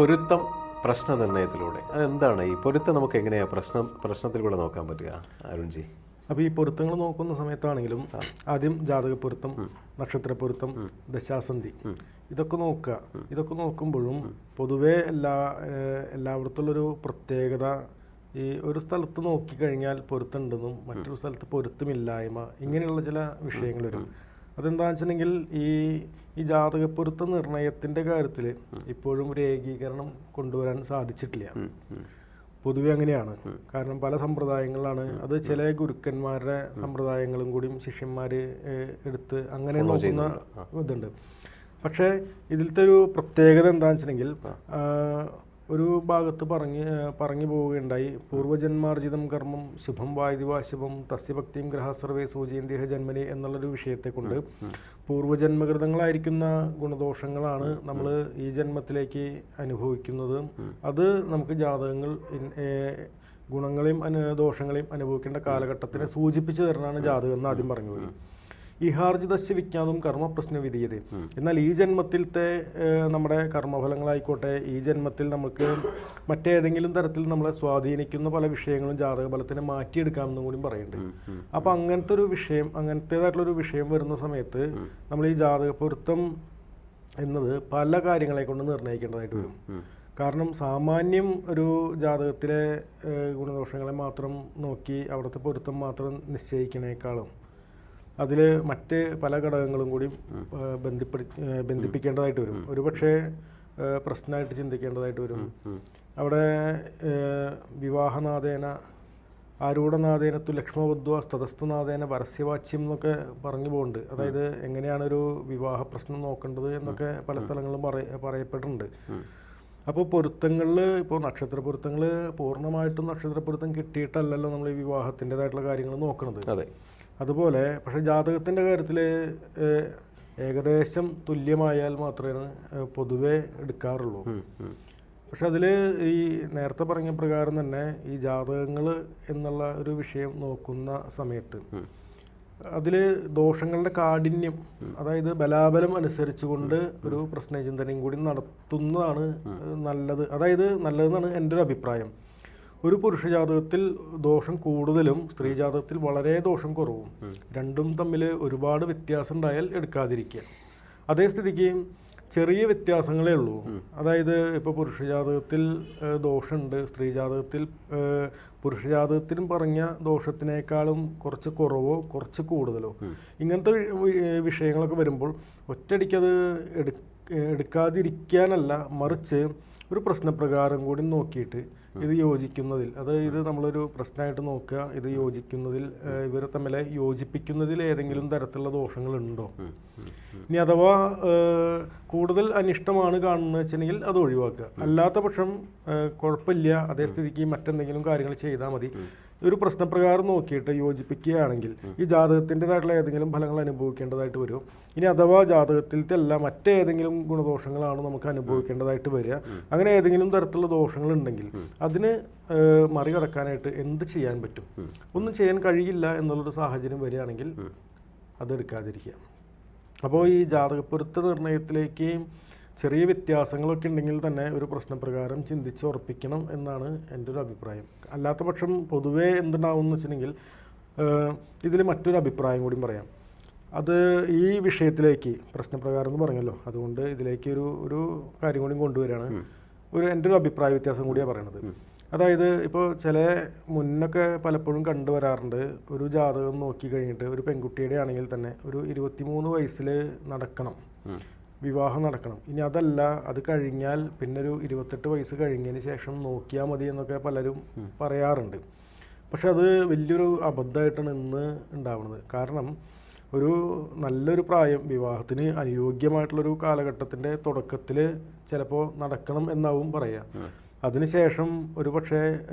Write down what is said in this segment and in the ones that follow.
പൊരുത്തം പ്രശ്ന നിർണയത്തിലൂടെ അതെന്താണ് ഈ പൊരുത്തം നമുക്ക് എങ്ങനെയാണ് പ്രശ്നത്തിലൂടെ നോക്കാൻ പറ്റുക അരുൺജി? അപ്പോൾ ഈ പൊരുത്തങ്ങൾ നോക്കുന്ന സമയത്താണെങ്കിലും ആദ്യം ജാതക പൊരുത്തം, നക്ഷത്ര പൊരുത്തം, ദശാസന്ധി ഇതൊക്കെ നോക്കുക. ഇതൊക്കെ നോക്കുമ്പോഴും പൊതുവേ എല്ലായിടത്തുള്ളൊരു പ്രത്യേകത, ഈ ഒരു സ്ഥലത്ത് നോക്കിക്കഴിഞ്ഞാൽ പൊരുത്തമുണ്ടെന്നും മറ്റൊരു സ്ഥലത്ത് പൊരുത്തമില്ലായ്മ, ഇങ്ങനെയുള്ള ചില വിഷയങ്ങൾ വരും. അതെന്താണെന്ന് വെച്ചിട്ടുണ്ടെങ്കിൽ ഈ ജാതക പൊരുത്ത നിർണയത്തിൻ്റെ കാര്യത്തിൽ ഇപ്പോഴും ഒരു ഏകീകരണം കൊണ്ടുവരാൻ സാധിച്ചിട്ടില്ല. പൊതുവെ അങ്ങനെയാണ്. കാരണം പല സമ്പ്രദായങ്ങളാണ് അത്, ചില ഗുരുക്കന്മാരുടെ സമ്പ്രദായങ്ങളും കൂടിയും ശിഷ്യന്മാർ എടുത്ത് അങ്ങനെ നോക്കുന്ന ഇതുണ്ട്. പക്ഷേ ഇതിലത്തെ ഒരു പ്രത്യേകത എന്താണെന്ന് വെച്ചിട്ടുണ്ടെങ്കിൽ ഒരു ഭാഗത്ത് പറഞ്ഞു പോവുകയുണ്ടായി, പൂർവ്വജന്മാർജിതം കർമ്മം ശുഭം വായുവാശുഭം തസ്യഭക്തിയും ഗ്രഹ സർവേ സൂചയന്തിഹ ജന്മനി എന്നുള്ളൊരു വിഷയത്തെ കൊണ്ട് പൂർവ്വജന്മകൃതങ്ങളായിരിക്കുന്ന ഗുണദോഷങ്ങളാണ് നമ്മൾ ഈ ജന്മത്തിലേക്ക് അനുഭവിക്കുന്നത്. അത് നമുക്ക് ജാതകങ്ങൾ ഗുണങ്ങളെയും ദോഷങ്ങളെയും അനുഭവിക്കേണ്ട കാലഘട്ടത്തിനെ സൂചിപ്പിച്ചു തരണമാണ് ജാതകം എന്ന് ആദ്യം പറഞ്ഞു പോയി. ഇഹാർജിതസ്യ വിജ്ഞാതും കർമ്മ പ്രശ്ന വിധീയത. എന്നാൽ ഈ ജന്മത്തിലത്തെ നമ്മുടെ കർമ്മഫലങ്ങളായിക്കോട്ടെ, ഈ ജന്മത്തിൽ നമുക്ക് മറ്റേതെങ്കിലും തരത്തിൽ നമ്മളെ സ്വാധീനിക്കുന്ന പല വിഷയങ്ങളും ജാതക ഫലത്തിനെ മാറ്റിയെടുക്കാമെന്നും കൂടി പറയുന്നുണ്ട്. അപ്പം അങ്ങനത്തേതായിട്ടുള്ളൊരു വിഷയം വരുന്ന സമയത്ത് നമ്മൾ ഈ ജാതക പൊരുത്തം എന്നത് പല കാര്യങ്ങളെ കൊണ്ട് നിർണ്ണയിക്കേണ്ടതായിട്ട് വരും. കാരണം സാമാന്യം ഒരു ജാതകത്തിലെ ഗുണദോഷങ്ങളെ മാത്രം നോക്കി അവിടുത്തെ പൊരുത്തം മാത്രം നിശ്ചയിക്കണേക്കാളും അതിൽ മറ്റ് പല ഘടകങ്ങളും കൂടി ബന്ധിപ്പിക്കേണ്ടതായിട്ട് വരും. ഒരുപക്ഷെ പ്രശ്നമായിട്ട് ചിന്തിക്കേണ്ടതായിട്ട് വരും. അവിടെ വിവാഹനാഥേന ആരൂഢനാഥേനത്തു ലക്ഷ്മവദ്വ തതസ്ഥനാഥേന പരസ്യവാച്യം എന്നൊക്കെ പറഞ്ഞു പോകുന്നുണ്ട്. അതായത് എങ്ങനെയാണ് ഒരു വിവാഹ പ്രശ്നം നോക്കേണ്ടത് എന്നൊക്കെ പല സ്ഥലങ്ങളിലും പറയപ്പെട്ടിട്ടുണ്ട്. അപ്പോൾ പൊരുത്തങ്ങളിൽ ഇപ്പോൾ നക്ഷത്ര പൊരുത്തങ്ങൾ പൂർണ്ണമായിട്ടും നക്ഷത്ര പൊരുത്തം കിട്ടിയിട്ടല്ലല്ലോ നമ്മൾ ഈ വിവാഹത്തിൻ്റെതായിട്ടുള്ള കാര്യങ്ങൾ നോക്കുന്നത്. അതെ. അതുപോലെ പക്ഷേ ജാതകത്തിൻ്റെ കാര്യത്തിൽ ഏകദേശം തുല്യമായാൽ മാത്രമേ പൊതുവെ എടുക്കാറുള്ളൂ. പക്ഷെ അതിൽ ഈ നേരത്തെ പറഞ്ഞ പ്രകാരം തന്നെ ഈ ജാതകങ്ങൾ എന്നുള്ള ഒരു വിഷയം നോക്കുന്ന സമയത്ത് അതിൽ ദോഷങ്ങളുടെ കാഠിന്യം, അതായത് ബലാബലം അനുസരിച്ചുകൊണ്ട് ഒരു പ്രശ്നചിന്തനയും കൂടി നടത്തുന്നതാണ് നല്ലത്. അതായത് നല്ലതെന്നാണ് എൻ്റെ ഒരു അഭിപ്രായം. ഒരു പുരുഷ ജാതകത്തിൽ ദോഷം കൂടുതലും സ്ത്രീ ജാതകത്തിൽ വളരെ ദോഷം കുറവും, രണ്ടും തമ്മിൽ ഒരുപാട് വ്യത്യാസം ഉണ്ടായാൽ എടുക്കാതിരിക്കുക. അതേ സ്ഥിതിക്ക് ചെറിയ വ്യത്യാസങ്ങളേ ഉള്ളൂ. അതായത് ഇപ്പോൾ പുരുഷ ജാതകത്തിൽ ദോഷമുണ്ട്, സ്ത്രീ ജാതകത്തിൽ പുരുഷ ജാതകത്തിനും പറഞ്ഞ ദോഷത്തിനേക്കാളും കുറച്ച് കുറവോ കുറച്ച് കൂടുതലോ ഇങ്ങനത്തെ വിഷയങ്ങളൊക്കെ വരുമ്പോൾ ഒറ്റയടിക്കത് എടുക്കാതിരിക്കാനല്ല, മറിച്ച് ഒരു പ്രശ്നപ്രകാരം കൂടി നോക്കിയിട്ട് ഇത് യോജിക്കുന്നതിൽ, ഇത് നമ്മളൊരു പ്രശ്നമായിട്ട് നോക്കുക, ഇത് യോജിക്കുന്നതിൽ ഇവരെ തമ്മിൽ യോജിപ്പിക്കുന്നതിൽ ഏതെങ്കിലും തരത്തിലുള്ള ദോഷങ്ങളുണ്ടോ, ഇനി അഥവാ കൂടുതൽ അനിഷ്ടമാണ് കാണുന്നത് വെച്ചിട്ടുണ്ടെങ്കിൽ അത് ഒഴിവാക്കുക. അല്ലാത്ത പക്ഷം കുഴപ്പമില്ല, അതേ സ്ഥിതിക്ക് മറ്റെന്തെങ്കിലും കാര്യങ്ങൾ ചെയ്താൽ മതി. ഒരു പ്രശ്നപ്രകാരം നോക്കിയിട്ട് യോജിപ്പിക്കുകയാണെങ്കിൽ ഈ ജാതകത്തിൻ്റെതായിട്ടുള്ള ഏതെങ്കിലും ഫലങ്ങൾ അനുഭവിക്കേണ്ടതായിട്ട് വരും. ഇനി അഥവാ ജാതകത്തിലത്തെ അല്ല മറ്റേതെങ്കിലും ഗുണദോഷങ്ങളാണ് നമുക്ക് അനുഭവിക്കേണ്ടതായിട്ട് വരിക. അങ്ങനെ ഏതെങ്കിലും തരത്തിലുള്ള ദോഷങ്ങൾ ഉണ്ടെങ്കിൽ അതിന് മറികടക്കാനായിട്ട് എന്ത് ചെയ്യാൻ പറ്റും? ഒന്നും ചെയ്യാൻ കഴിയില്ല എന്നുള്ളൊരു സാഹചര്യം വരികയാണെങ്കിൽ അതെടുക്കാതിരിക്കുക. അപ്പോൾ ഈ ജാതകപ്പൊരുത്ത നിർണയത്തിലേക്ക് ചെറിയ വ്യത്യാസങ്ങളൊക്കെ ഉണ്ടെങ്കിൽ തന്നെ ഒരു പ്രശ്നപ്രകാരം ചിന്തിച്ച് ഉറപ്പിക്കണം എന്നാണ് എൻ്റെ ഒരു അഭിപ്രായം. അല്ലാത്ത പക്ഷം പൊതുവേ എന്തുണ്ടാവും എന്ന് വെച്ചിട്ടുണ്ടെങ്കിൽ ഇതിൽ മറ്റൊരു അഭിപ്രായം കൂടി പറയാം. അത് ഈ വിഷയത്തിലേക്ക് പ്രശ്നപ്രകാരം എന്ന് പറഞ്ഞല്ലോ, അതുകൊണ്ട് ഇതിലേക്ക് ഒരു കാര്യം കൂടി കൊണ്ടുവരികയാണ്. എൻ്റെ ഒരു അഭിപ്രായ വ്യത്യാസം കൂടിയാണ് പറയണത്. അതായത് ഇപ്പോൾ മുന്നൊക്കെ പലപ്പോഴും കണ്ടുവരാറുണ്ട്, ഒരു ജാതകം നോക്കി കഴിഞ്ഞിട്ട് ഒരു പെൺകുട്ടിയുടെ ആണെങ്കിൽ തന്നെ ഒരു 23 വയസ്സിൽ വിവാഹം നടക്കണം. ഇനി അതല്ല, അത് കഴിഞ്ഞാൽ പിന്നെ ഒരു 28 വയസ്സ് കഴിഞ്ഞതിന് ശേഷം നോക്കിയാൽ മതി എന്നൊക്കെ പലരും പറയാറുണ്ട്. പക്ഷെ അത് വലിയൊരു അബദ്ധമായിട്ടാണ് ഇന്ന് ഉണ്ടാവുന്നത്. കാരണം ഒരു നല്ലൊരു പ്രായം, വിവാഹത്തിന് അനുയോഗ്യമായിട്ടുള്ളൊരു കാലഘട്ടത്തിൻ്റെ തുടക്കത്തിൽ ചിലപ്പോൾ നടക്കണം എന്നാവും പറയുക. അതിനുശേഷം ഒരു പക്ഷേ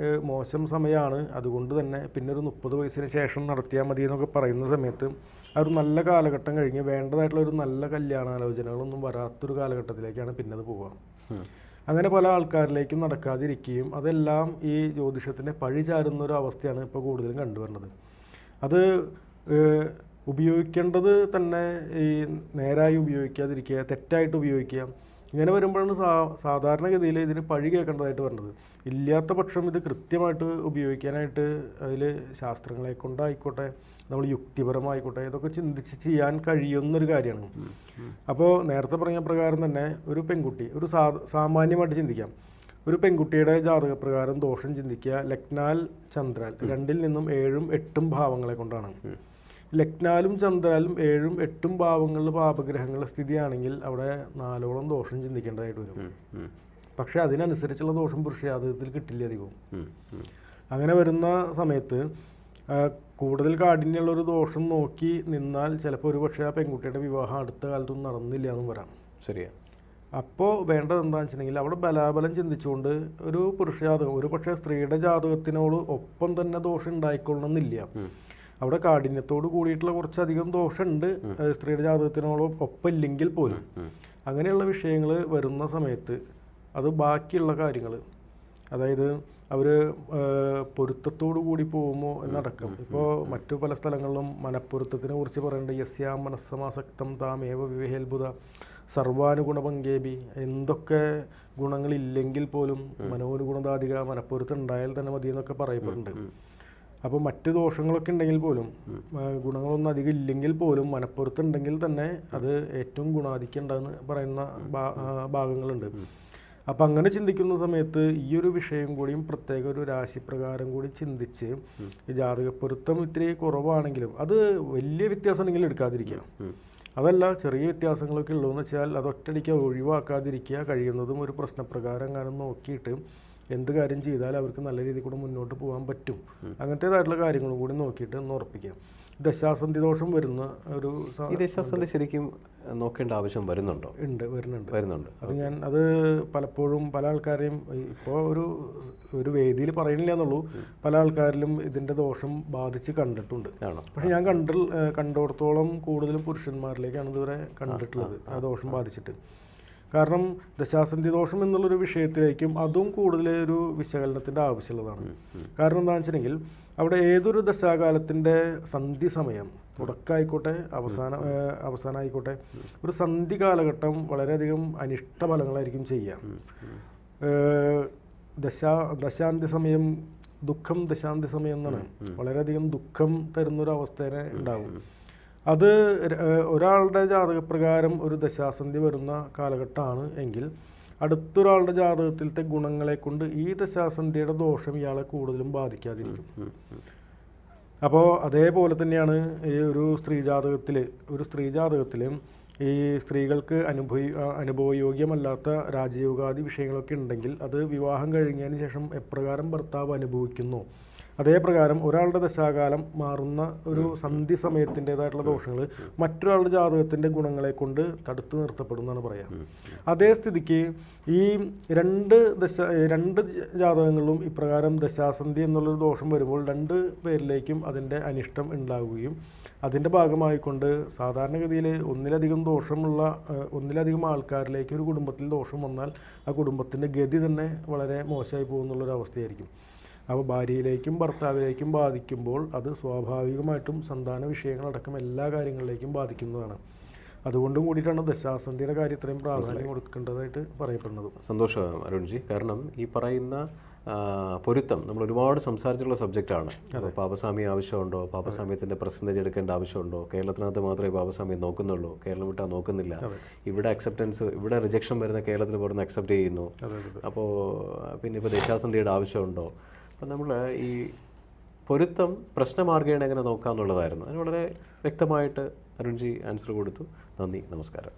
മോശം സമയമാണ്, അതുകൊണ്ട് തന്നെ പിന്നെ ഒരു 30 വയസ്സിന് ശേഷം നടത്തിയാൽ മതി എന്നൊക്കെ പറയുന്ന സമയത്ത് ആ ഒരു നല്ല കാലഘട്ടം കഴിഞ്ഞ് വേണ്ടതായിട്ടുള്ള ഒരു നല്ല കല്യാണാലോചനകളൊന്നും വരാത്തൊരു കാലഘട്ടത്തിലേക്കാണ് പിന്നെ അത് പോവുക. അങ്ങനെ പല ആൾക്കാരിലേക്കും നടക്കാതിരിക്കുകയും അതെല്ലാം ഈ ജ്യോതിഷത്തിൻ്റെ പഴി ചാരുന്ന ഒരു അവസ്ഥയാണ് ഇപ്പോൾ കൂടുതലും കണ്ടുവരുന്നത്. അത് ഉപയോഗിക്കേണ്ടത് തന്നെ ഈ നേരായി ഉപയോഗിക്കാതിരിക്കുക, തെറ്റായിട്ട് ഉപയോഗിക്കുക. ഇങ്ങനെ വരുമ്പോഴാണ് സാധാരണഗതിയിൽ ഇതിന് പഴി കേൾക്കേണ്ടതായിട്ട് വരുന്നത്. ഇല്ലാത്ത പക്ഷം ഇത് കൃത്യമായിട്ട് ഉപയോഗിക്കാനായിട്ട് അതിൽ ശാസ്ത്രങ്ങളെ കൊണ്ടായിക്കോട്ടെ, നമ്മൾ യുക്തിപരമായിക്കോട്ടെ, ഇതൊക്കെ ചിന്തിച്ച് ചെയ്യാൻ കഴിയുന്നൊരു കാര്യമാണ്. അപ്പോൾ നേരത്തെ പറഞ്ഞ പ്രകാരം തന്നെ ഒരു പെൺകുട്ടി, ഒരു സാമാന്യമായിട്ട് ചിന്തിക്കാം, ഒരു പെൺകുട്ടിയുടെ ജാതകപ്രകാരം ദോഷം ചിന്തിക്കുക ലഗ്നാൽ ചന്ദ്രാൽ 2ൽ നിന്നും 7ഉം 8ഉം ഭാവങ്ങളെ കൊണ്ടാണ്. ലഗ്നാലും ചന്ദ്രാലും 7ഉം 8ഉം ഭാവങ്ങളിൽ പാപഗ്രഹങ്ങളുടെ സ്ഥിതിയാണെങ്കിൽ അവിടെ 4ഓളം ദോഷം ചിന്തിക്കേണ്ടതായിട്ട് വരും. പക്ഷെ അതിനനുസരിച്ചുള്ള ദോഷം പുരുഷജാതകത്തിൽ കിട്ടില്ല അധികവും. അങ്ങനെ വരുന്ന സമയത്ത് കൂടുതൽ കാഠിന്യമുള്ളൊരു ദോഷം നോക്കി നിന്നാൽ ചിലപ്പോൾ ഒരു പക്ഷേ ആ പെൺകുട്ടിയുടെ വിവാഹം അടുത്ത കാലത്തൊന്നും നടന്നില്ല എന്നും വരാം. ശരിയാ. അപ്പോൾ വേണ്ടത് എന്താണെന്ന് വെച്ചിട്ടുണ്ടെങ്കിൽ അവിടെ ബലാബലം ചിന്തിച്ചുകൊണ്ട് ഒരു പുരുഷജാതകം, ഒരു പക്ഷേ സ്ത്രീയുടെ ജാതകത്തിനോട് ഒപ്പം തന്നെ ദോഷം ഉണ്ടായിക്കൊള്ളണമെന്നില്ല. അവിടെ കാഠിന്യത്തോട് കൂടിയിട്ടുള്ള കുറച്ചധികം ദോഷമുണ്ട് സ്ത്രീയുടെ ജാതകത്തിനോട് ഒപ്പം ഇല്ലെങ്കിൽ പോലും. അങ്ങനെയുള്ള വിഷയങ്ങൾ വരുന്ന സമയത്ത് അത് ബാക്കിയുള്ള കാര്യങ്ങൾ, അതായത് അവർ പൊരുത്തത്തോടു കൂടി പോകുമോ എന്നടക്കം. ഇപ്പോൾ മറ്റു പല സ്ഥലങ്ങളിലും മനപ്പൊരുത്തത്തിനെ കുറിച്ച് പറയുന്നുണ്ട്. യസ്യാ മനസ്സമാസക്തം താമേവ വിവേഹേൽബുധ സർവാനുഗുണപങ്കേബി. എന്തൊക്കെ ഗുണങ്ങളില്ലെങ്കിൽ പോലും മനോനുഗുണതാധിക, മനപ്പൊരുത്തം ഉണ്ടായാൽ തന്നെ മതി എന്നൊക്കെ പറയപ്പെടുന്നുണ്ട്. അപ്പോൾ മറ്റ് ദോഷങ്ങളൊക്കെ ഉണ്ടെങ്കിൽ പോലും, ഗുണങ്ങളൊന്നും അധികം ഇല്ലെങ്കിൽ പോലും മനപ്പൊരുത്തം ഉണ്ടെങ്കിൽ തന്നെ അത് ഏറ്റവും ഗുണാധിക്യമുണ്ടെന്ന് പറയുന്ന ഭാഗങ്ങളുണ്ട്. അപ്പം അങ്ങനെ ചിന്തിക്കുന്ന സമയത്ത് ഈ ഒരു വിഷയം കൂടിയും പ്രത്യേക ഒരു രാശിപ്രകാരം കൂടി ചിന്തിച്ച് ഈ ജാതകപ്പൊരുത്തം ഇത്തിരി കുറവാണെങ്കിലും അത് വലിയ വ്യത്യാസം ഉണ്ടെങ്കിൽ എടുക്കാതിരിക്കുക. അതല്ല, ചെറിയ വ്യത്യാസങ്ങളൊക്കെ ഉള്ളൂന്ന് വെച്ചാൽ അത് ഒറ്റയടിക്ക് ഒഴിവാക്കാതിരിക്കുക. കഴിയുന്നതും ഒരു പ്രശ്നപ്രകാരം അങ്ങനെ നോക്കിയിട്ട് എന്ത് കാര്യം ചെയ്താൽ അവർക്ക് നല്ല രീതിയിൽ കൂടെ മുന്നോട്ട് പോകാൻ പറ്റും, അങ്ങനത്തേതായിട്ടുള്ള കാര്യങ്ങളും കൂടി നോക്കിയിട്ട് ഒന്ന് ഉറപ്പിക്കാം. ദശാസന്ധി ദോഷം വരുന്ന ഒരു ഈ ദശാസന്ധി ശരിക്കും നോക്കേണ്ട ആവശ്യം വരുന്നുണ്ടോ? വരുന്നുണ്ട്. അത് പലപ്പോഴും പല ആൾക്കാരെയും ഇപ്പോൾ ഒരു വേദിയിൽ പറയുന്നില്ല എന്നുള്ളൂ, പല ആൾക്കാരിലും ഇതിൻ്റെ ദോഷം ബാധിച്ച് കണ്ടിട്ടുണ്ട്. പക്ഷെ ഞാൻ കണ്ടിടത്തോളം കൂടുതലും പുരുഷന്മാരിലേക്കാണ് ഇതുവരെ കണ്ടിട്ടുള്ളത് ആ ദോഷം ബാധിച്ചിട്ട്. കാരണം ദശാസന്ധി ദോഷം എന്നുള്ളൊരു വിഷയത്തിലേക്കും അതും കൂടുതൽ ഒരു വിശകലനത്തിൻ്റെ ആവശ്യമുള്ളതാണ്. കാരണം എന്താണെന്ന് വെച്ചിട്ടുണ്ടെങ്കിൽ അവിടെ ഏതൊരു ദശാകാലത്തിൻ്റെ സന്ധി സമയം, തുടക്കമായിക്കോട്ടെ അവസാനമായിക്കോട്ടെ, ഒരു സന്ധി കാലഘട്ടം വളരെയധികം അനിഷ്ട ഫലങ്ങളായിരിക്കും ചെയ്യുക. ദശാന്തി സമയം ദുഃഖം, ദശാന്തി സമയം എന്നാണ്, വളരെയധികം ദുഃഖം തരുന്നൊരു അവസ്ഥ ഉണ്ടാവും. അത് ഒരാളുടെ ജാതകപ്രകാരം ഒരു ദശാസന്ധി വരുന്ന കാലഘട്ടമാണ് എങ്കിൽ അടുത്തൊരാളുടെ ജാതകത്തിലത്തെ ഗുണങ്ങളെ കൊണ്ട് ഈ ദശാസന്ധിയുടെ ദോഷം ഇയാളെ കൂടുതലും ബാധിക്കാതിരിക്കും. അപ്പോൾ അതേപോലെ തന്നെയാണ് ഈ ഒരു സ്ത്രീ ജാതകത്തിൽ ഈ സ്ത്രീകൾക്ക് അനുഭവയോഗ്യമല്ലാത്ത രാജയോഗാദി വിഷയങ്ങളൊക്കെ ഉണ്ടെങ്കിൽ അത് വിവാഹം കഴിഞ്ഞതിന് ശേഷം എപ്രകാരം ഭർത്താവ് അനുഭവിക്കുന്നു, അതേപ്രകാരം ഒരാളുടെ ദശാകാലം മാറുന്ന ഒരു സന്ധി സമയത്തിൻ്റെതായിട്ടുള്ള ദോഷങ്ങൾ മറ്റൊരാളുടെ ജാതകത്തിൻ്റെ ഗുണങ്ങളെ കൊണ്ട് തടുത്തു നിർത്തപ്പെടുമെന്നാണ് പറയാം. അതേ സ്ഥിതിക്ക് ഈ രണ്ട് ജാതകങ്ങളിലും ഇപ്രകാരം ദശാസന്ധി എന്നുള്ളൊരു ദോഷം വരുമ്പോൾ 2 പേരിലേക്കും അതിൻ്റെ അനിഷ്ടം ഉണ്ടാവുകയും അതിൻ്റെ ഭാഗമായിക്കൊണ്ട് സാധാരണഗതിയിൽ ഒന്നിലധികം ആൾക്കാരിലേക്ക് ഒരു കുടുംബത്തിൽ ദോഷം വന്നാൽ ആ കുടുംബത്തിൻ്റെ ഗതി തന്നെ വളരെ മോശമായി പോകുന്നുള്ളൊരു അവസ്ഥയായിരിക്കും. അപ്പോൾ ഭാര്യയിലേക്കും ഭർത്താവിലേക്കും ബാധിക്കുമ്പോൾ അത് സ്വാഭാവികമായിട്ടും സന്താന വിഷയങ്ങളടക്കം എല്ലാ കാര്യങ്ങളിലേക്കും ബാധിക്കുന്നതാണ്. അതുകൊണ്ടും കൂടിയിട്ടാണ് ദശാസന്ധിയുടെ കാര്യം ഇത്രയും പ്രാധാന്യം കൊടുക്കേണ്ടതായിട്ട് പറയപ്പെടുന്നത്. സന്തോഷം അരുൺജി. കാരണം ഈ പറയുന്ന പൊരുത്തം നമ്മൾ ഒരുപാട് സംസാരിച്ചിട്ടുള്ള സബ്ജക്റ്റാണ്. പാപസാമ്യം ആവശ്യമുണ്ടോ, പാപസാമ്യത്തിൻ്റെ പെർസെൻറ്റേജ് എടുക്കേണ്ട ആവശ്യമുണ്ടോ, കേരളത്തിനകത്ത് മാത്രമേ പാപസാമ്യം നോക്കുന്നുള്ളൂ, കേരളം വിട്ടാൽ നോക്കുന്നില്ല, ഇവിടെ അക്സെപ്റ്റൻസ്, ഇവിടെ റിജക്ഷൻ വരുന്ന കേരളത്തിൽ പുറത്ത് അക്സെപ്റ്റ് ചെയ്യുന്നു, അപ്പോൾ പിന്നെ ഇപ്പോൾ ദശാസന്ധിയുടെ ആവശ്യമുണ്ടോ. അപ്പം നമ്മൾ ഈ പൊരുത്തം പ്രശ്നമാർഗേണ എങ്ങനെ നോക്കാമെന്നുള്ളതായിരുന്നു. അതിന് വളരെ വ്യക്തമായിട്ട് അരുൺജി ആൻസർ കൊടുത്തു. നന്ദി, നമസ്കാരം.